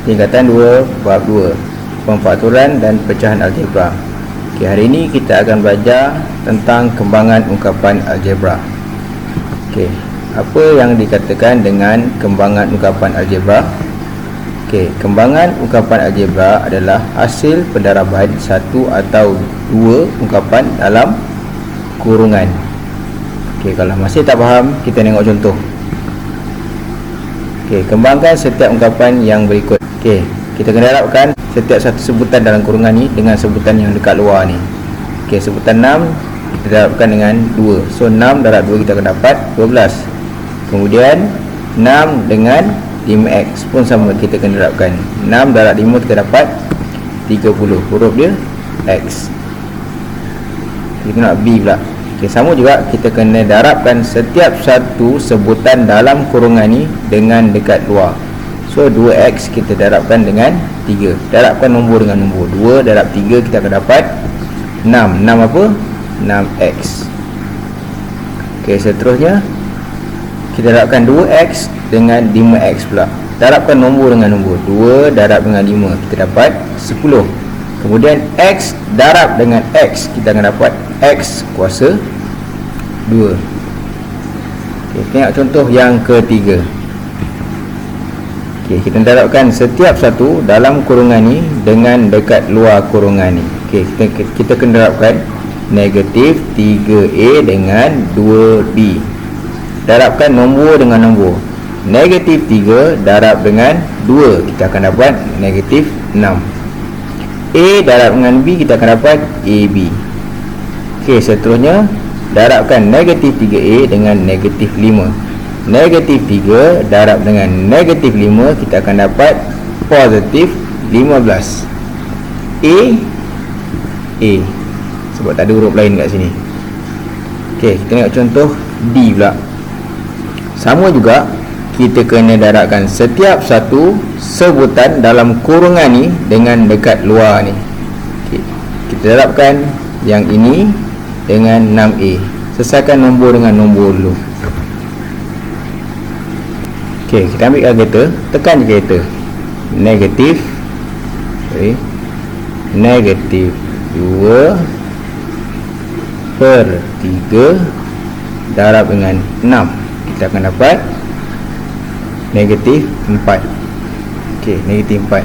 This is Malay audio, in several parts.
tingkatan 2 bab 2, pemfaktoran dan pecahan algebra. Okey, hari ini kita akan belajar tentang kembangan ungkapan algebra. Okey, apa yang dikatakan dengan kembangan ungkapan algebra? Okey, kembangan ungkapan algebra adalah hasil pendaraban satu atau dua ungkapan dalam kurungan. Okey, kalau masih tak faham, kita tengok contoh. Okey, kembangkan setiap ungkapan yang berikut. Okey, kita kena darabkan setiap satu sebutan dalam kurungan ni dengan sebutan yang dekat luar ni. Okey, sebutan 6 kita darabkan dengan 2. So 6 darab 2 kita akan dapat 12. Kemudian 6 dengan 5x pun sama, kita kena darabkan. 6 darab 5 kita dapat 30. Huruf dia x. Kita nak b pula. Okey, sama juga kita kena darabkan setiap satu sebutan dalam kurungan ni dengan dekat luar. So 2x kita darabkan dengan 3. Darabkan nombor dengan nombor. 2 darab 3 kita akan dapat 6. 6 apa? 6x. Okey, seterusnya kita darabkan 2x dengan 5x pula. Darabkan nombor dengan nombor. 2 darab dengan 5 kita dapat 10. Kemudian x darab dengan x, kita akan dapat x kuasa 2. Okey, tengok contoh yang ketiga. Okey, kita darabkan setiap satu dalam kurungan ni dengan dekat luar kurungan ni. Okey, kita kena darabkan negatif 3a dengan 2b. Darabkan nombor dengan nombor. Negatif 3 darab dengan 2, kita akan dapat negatif 6. A darab dengan b, kita akan dapat ab. Okey, seterusnya darabkan negatif 3a dengan negatif 5. Negatif 3 darab dengan negatif 5, kita akan dapat positif 15. A sebab tak ada huruf lain kat sini. Okey, kita tengok contoh D pula. Sama juga, kita kena darabkan setiap satu sebutan dalam kurungan ni dengan dekat luar ni. Okey, kita darabkan yang ini dengan 6a. Selesaikan nombor dengan nombor dulu. Okey, kita ambil kalkulator, tekan je kalkulator. Negatif 2 per 3 darab dengan 6, kita akan dapat negatif 4. Okey, negatif 4.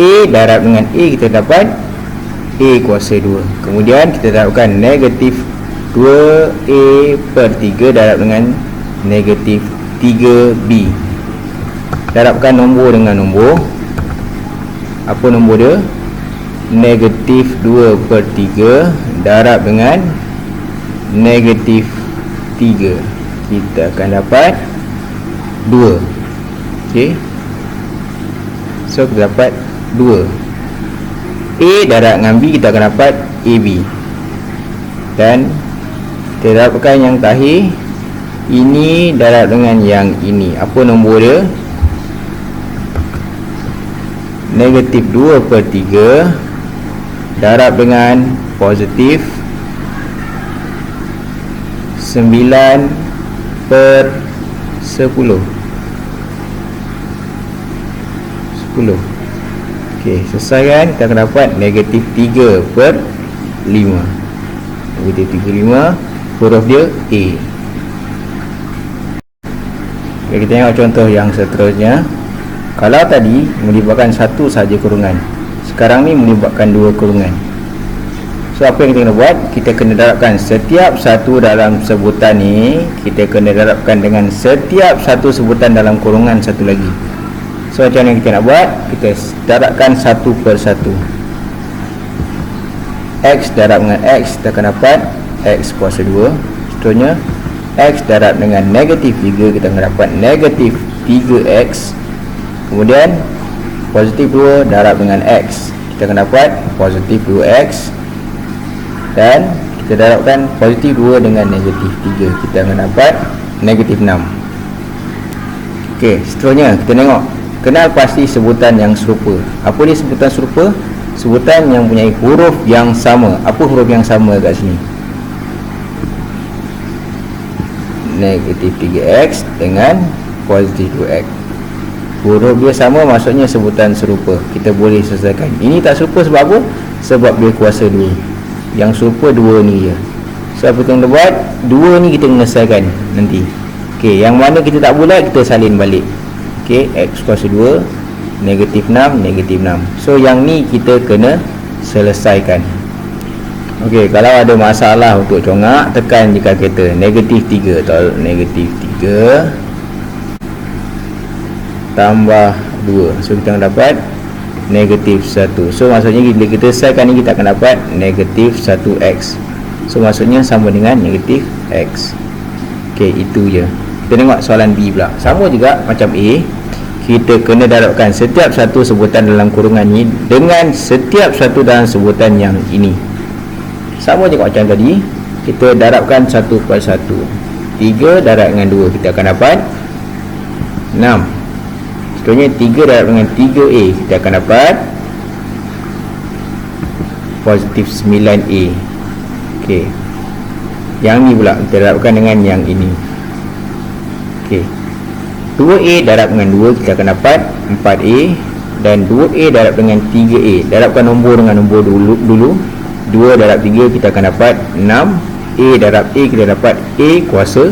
A darab dengan A, kita dapat A kuasa 2. Kemudian kita darabkan negatif 2A per 3 darab dengan negatif 3B. Darabkan nombor dengan nombor. Apa nombor dia? Negatif 2 per 3 darab dengan negatif 3, kita akan dapat 2. Okey, so kita dapat 2. A darab dengan B, kita akan dapat AB. Dan kita darabkan yang terakhir, ini darab dengan yang ini. Apa nombor dia? Negatif 2 per 3 darab dengan positif 9 per 10. Okey, selesai kan? Kita akan dapat negatif 3 per 5. Negatif 3/5, huruf dia A. Okay, kita tengok contoh yang seterusnya. Kalau tadi melibatkan satu sahaja kurungan, sekarang ni melibatkan dua kurungan. So apa yang kita kena buat? Kita kena darabkan setiap satu dalam sebutan ni, kita kena darabkan dengan setiap satu sebutan dalam kurungan satu lagi. So macam mana kita nak buat? Kita darabkan satu per satu. X darab dengan X, kita akan dapat X kuasa 2. Seterusnya X darab dengan negatif 3, kita akan dapat negatif 3X. Kemudian positif 2 darab dengan X, kita akan dapat positif 2X. Dan kita darabkan positif 2 dengan negatif 3, kita akan dapat negatif 6. Okey, seterusnya kita tengok. Kenal pasti sebutan yang serupa. Apa dia sebutan serupa? Sebutan yang mempunyai huruf yang sama. Apa huruf yang sama kat sini? Negatif 3x dengan positif 2x. Huruf dia sama, maksudnya sebutan serupa. Kita boleh selesaikan. Ini tak serupa sebab apa? Sebab dia kuasa 2. Yang serupa 2 ni je. So apa kita buat? 2 ni kita menyelesaikan nanti. Okey, yang mana kita tak bulat, kita salin balik. Okey, X kuasa 2, negatif 6, negatif 6. So yang ni kita kena selesaikan. Okey, kalau ada masalah untuk congak, tekan je kalkulator. Negatif 3, tol negatif 3 tambah 2. So kita akan dapat negatif 1. So maksudnya bila kita selesaikan ni, kita akan dapat negatif 1x. So maksudnya sama dengan negatif x. Okey, itu je. Kita tengok soalan B pula. Sama juga macam A. Kita kena darabkan setiap satu sebutan dalam kurungan ni dengan setiap satu dalam sebutan yang ini. Sama juga macam tadi. Kita darabkan 1 per 1. 3 darab dengan 2, kita akan dapat 6. Seterusnya 3 darab dengan 3A, kita akan dapat positif 9A. Okey, yang ni pula kita darabkan dengan yang ini. Okey, 2A darab dengan 2, kita akan dapat 4A. Dan 2A darab dengan 3A, darabkan nombor dengan nombor dulu. 2 darab 3, kita akan dapat 6. A darab A, kita dapat A kuasa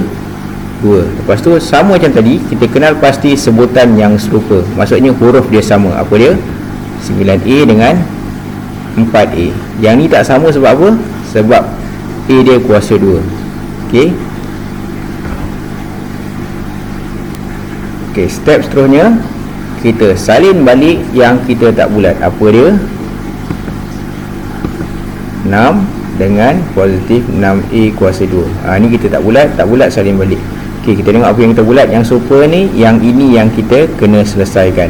2. Lepas tu sama macam tadi, kita kenal pasti sebutan yang serupa. Maksudnya huruf dia sama. Apa dia? 9A dengan 4A. Yang ni tak sama sebab apa? Sebab A dia kuasa 2. Okey. Okey, step seterusnya kita salin balik yang kita tak bulat. Apa dia? 6 dengan positif 6A kuasa 2. Ni kita tak bulat salin balik. Okey, kita tengok apa yang kita bulat. Yang serupa ni, yang ini yang kita kena selesaikan.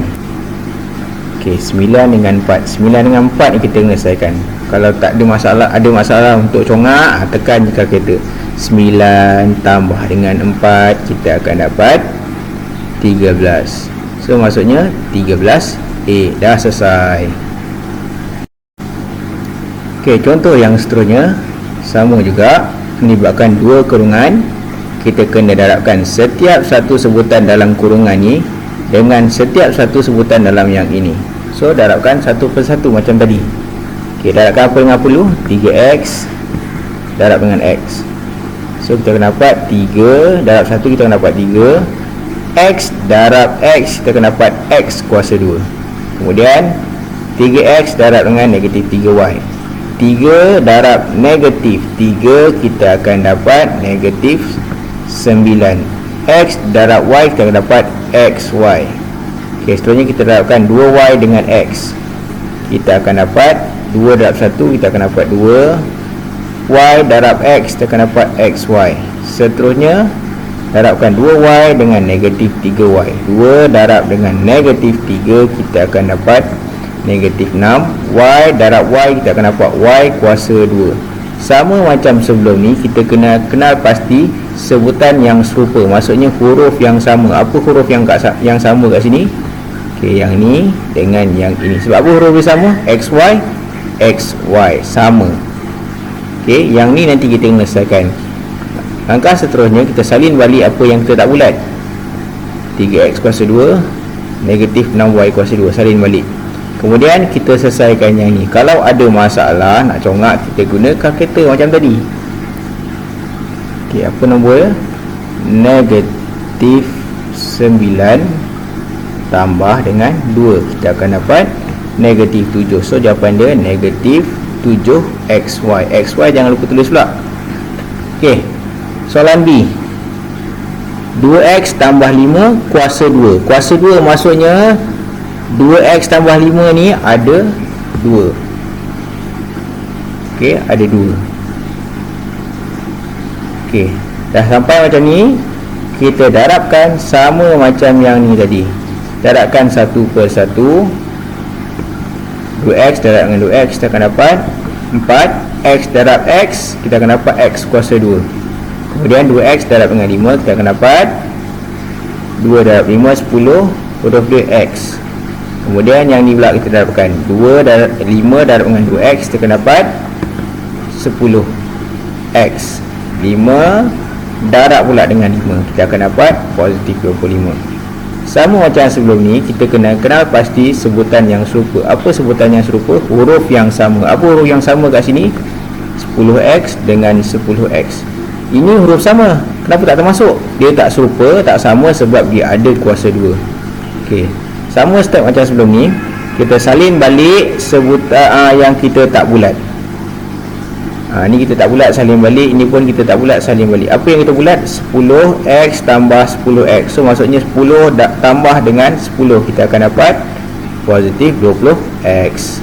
Okey, 9 dengan 4. 9 dengan 4 ni kita kena selesaikan. Kalau tak ada masalah untuk congak, tekan je kalkulator. 9 tambah dengan 4, kita akan dapat 13. So maksudnya 13A. Dah selesai. Okey, contoh yang seterusnya sama juga, melibatkan 2 kurungan. Kita kena darabkan setiap satu sebutan dalam kurungan ni dengan setiap satu sebutan dalam yang ini. So darabkan satu per satu macam tadi. Okey, darabkan apa dengan 10? 3x darab dengan x. So kita akan dapat 3 darab 1, kita akan dapat 3. X darab x, kita akan dapat x kuasa 2. Kemudian 3x darab dengan negatif 3y. 3 darab negatif 3, kita akan dapat negatif 9. X darab y, kita akan dapat xy. Okey, seterusnya kita darabkan 2y dengan x. Kita akan dapat 2 darab 1, kita akan dapat 2. Y darab x, kita akan dapat xy. Seterusnya darabkan 2y dengan negatif 3y. 2 darab dengan negatif 3, kita akan dapat negatif 6. Y darab y, kita akan dapat y kuasa 2. Sama macam sebelum ni, kita kena kenal pasti sebutan yang serupa. Maksudnya huruf yang sama. Apa huruf yang sama kat sini? Okey, yang ni dengan yang ini. Sebab apa huruf dia sama? XY, XY sama. Okey, yang ni nanti kita kena selesaikan. Langkah seterusnya, kita salin balik apa yang kita tak bulat. 3x kuasa 2, negatif 6y kuasa 2. Salin balik. Kemudian kita selesaikan yang ni. Kalau ada masalah nak congak, kita guna kalkulator macam tadi. Okey, apa nombor dia? Negatif 9 tambah dengan 2, kita akan dapat negatif 7. So jawapan dia negatif 7xy. Xy jangan lupa tulis pula. Okey, soalan B. 2x tambah 5 kuasa 2. Kuasa 2 maksudnya 2x tambah 5 ni ada 2. Okey, ada 2. Okey, dah sampai macam ni. Kita darabkan sama macam yang ni tadi. Darabkan 1 per 1. 2x darab dengan 2x, kita akan dapat 4. X darab x, kita akan dapat x kuasa 2. Kemudian 2x darab dengan 5, kita akan dapat 2 darab 5, 10. Huruf dia x. Kemudian yang ni pula kita darabkan 2 darab 5 darab dengan 2x, kita akan dapat 10x. 5 darab pula dengan 5, kita akan dapat positif 25. Sama macam sebelum ni, kita kena kenal pasti sebutan yang serupa. Apa sebutan yang serupa? Huruf yang sama. Apa huruf yang sama kat sini? 10x dengan 10x. Ini huruf sama, kenapa tak termasuk? Dia tak serupa, tak sama sebab dia ada kuasa 2. Okey, sama step macam sebelum ni. Kita salin balik sebutan yang kita tak bulat. Ni kita tak bulat, salin balik. Ini pun kita tak bulat, salin balik. Apa yang kita bulat? 10x tambah 10x. So maksudnya 10 tambah dengan 10, kita akan dapat positif 20x.